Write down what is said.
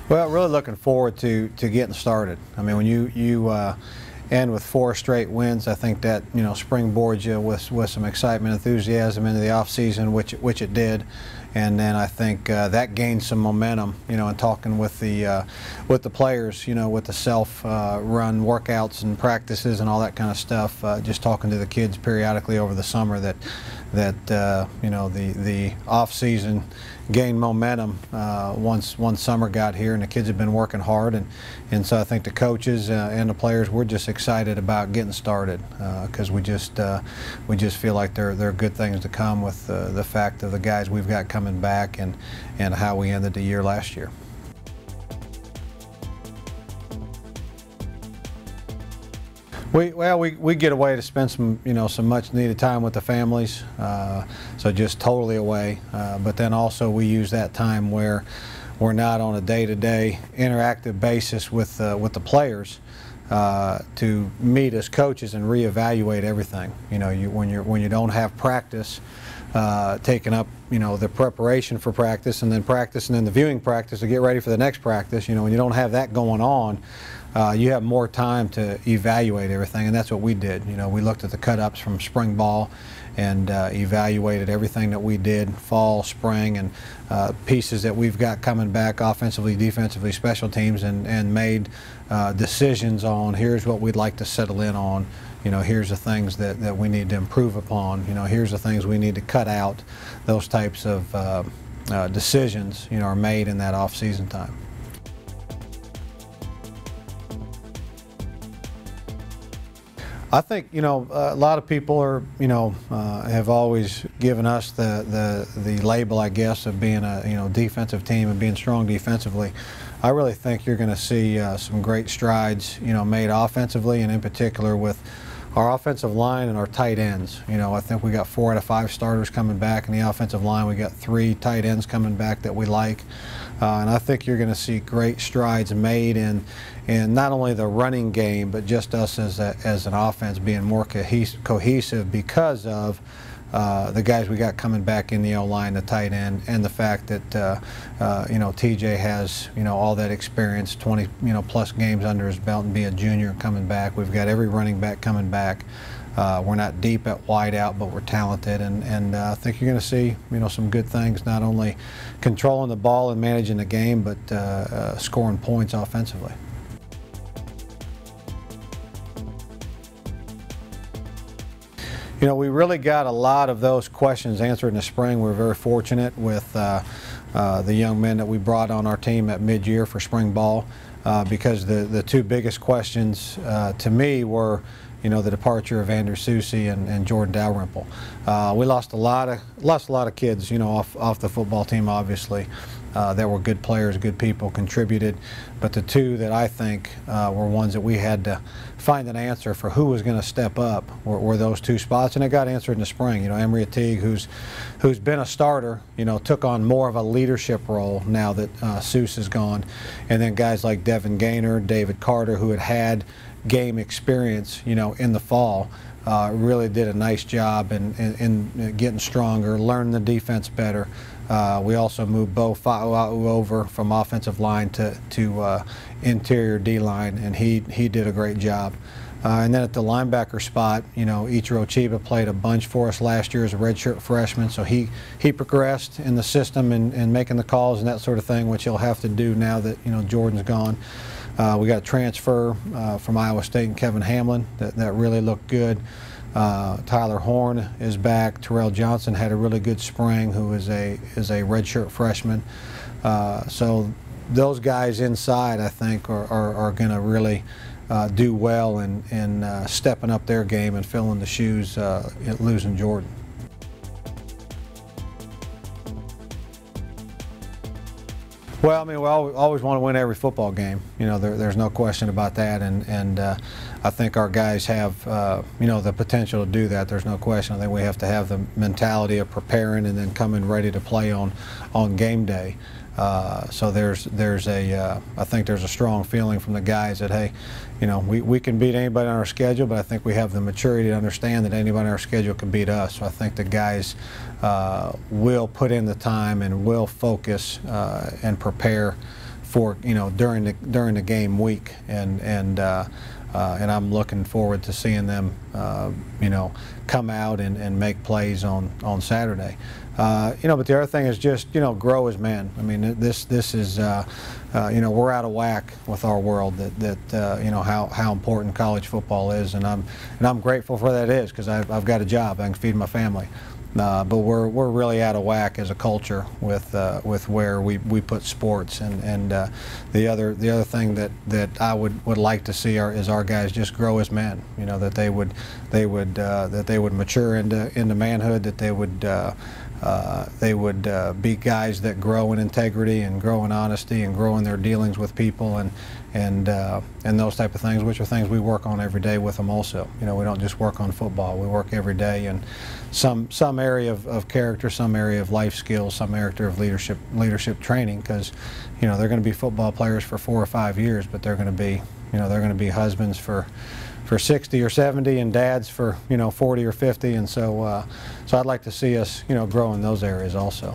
Well, really looking forward to getting started. I mean, when you end with 4 straight wins, I think that springboards you with some excitement, enthusiasm into the off season, which it did, and then I think that gained some momentum. In talking with the players, with the self-run workouts and practices and all that kind of stuff. Just talking to the kids periodically over the summer that the off season gained momentum once summer got here, and the kids have been working hard, and so I think the coaches and the players, we're just excited about getting started because we just feel like there are good things to come with the fact of the guys we've got coming back and how we ended the year last year. We get away to spend some much needed time with the families, so just totally away. But then also we use that time where we're not on a day-to-day interactive basis with the players to meet as coaches and reevaluate everything. When you don't have practice, taking up the preparation for practice and then the viewing practice to get ready for the next practice. When you don't have that going on, you have more time to evaluate everything, and that's what we did. We looked at the cut-ups from spring ball and evaluated everything that we did fall, spring, and pieces that we've got coming back offensively, defensively, special teams, and made decisions on here's what we'd like to settle in on. Here's the things that we need to improve upon. Here's the things we need to cut out. Those types of decisions, are made in that off-season time. I think a lot of people are have always given us the label, I guess, of being a defensive team and being strong defensively. I really think you're going to see some great strides made offensively, and in particular with our offensive line and our tight ends. I think we got 4 out of 5 starters coming back in the offensive line. We got 3 tight ends coming back that we like, and I think you're going to see great strides made in not only the running game, but just us as an offense being more cohesive because of the guys we got coming back in the O-line, the tight end, and the fact that TJ has all that experience, 20 plus games under his belt, and be a junior coming back. We've got every running back coming back. We're not deep at wide out, but we're talented, and I think you're going to see some good things, not only controlling the ball and managing the game, but scoring points offensively. We really got a lot of those questions answered in the spring. We're very fortunate with the young men that we brought on our team at mid-year for spring ball because the 2 biggest questions to me were the departure of Andrew Susie and Jordan Dalrymple. We lost a lot of kids off the football team, obviously. That were good players, good people, contributed, but the 2 that I think were ones that we had to find an answer for who was going to step up were those 2 spots, and it got answered in the spring. Emery Ateague, who's been a starter, took on more of a leadership role now that Seuss is gone, and then guys like Devin Gaynor, David Carter, who had game experience, in the fall. Really did a nice job in getting stronger, learning the defense better. We also moved Bo Fa'au over from offensive line to interior D-line, and he did a great job. And then at the linebacker spot, Ichiro Chiba played a bunch for us last year as a redshirt freshman, so he progressed in the system and making the calls and that sort of thing, which he'll have to do now that Jordan's gone. We got a transfer from Iowa State and Kevin Hamlin that really looked good. Tyler Horn is back. Terrell Johnson had a really good spring, who is a redshirt freshman. So those guys inside, I think, are going to really do well in stepping up their game and filling the shoes losing Jordan. Well, I mean, we always want to win every football game. There's no question about that, and I think our guys have, the potential to do that. There's no question. I think we have to have the mentality of preparing and then coming ready to play on game day. So I think there's a strong feeling from the guys that, hey, we can beat anybody on our schedule, but I think we have the maturity to understand that anybody on our schedule can beat us. So I think the guys will put in the time and will focus and prepare for during the game week, and I'm looking forward to seeing them come out and make plays on Saturday. But the other thing is just grow as men. I mean, this is we're out of whack with our world that how important college football is, and I'm grateful for that is, because I've got a job, I can feed my family. But we're really out of whack as a culture with where we put sports, and the other thing that I would like to see is our guys just grow as men. That they would mature into manhood, that they would be guys that grow in integrity and grow in honesty and grow in their dealings with people and those type of things, which are things we work on every day with them also. We don't just work on football. We work every day in some area of character, some area of life skills, some area of leadership training, because they're going to be football players for 4 or 5 years, but they're going to be husbands for 60 or 70 and dads for 40 or 50, and so I'd like to see us grow in those areas also.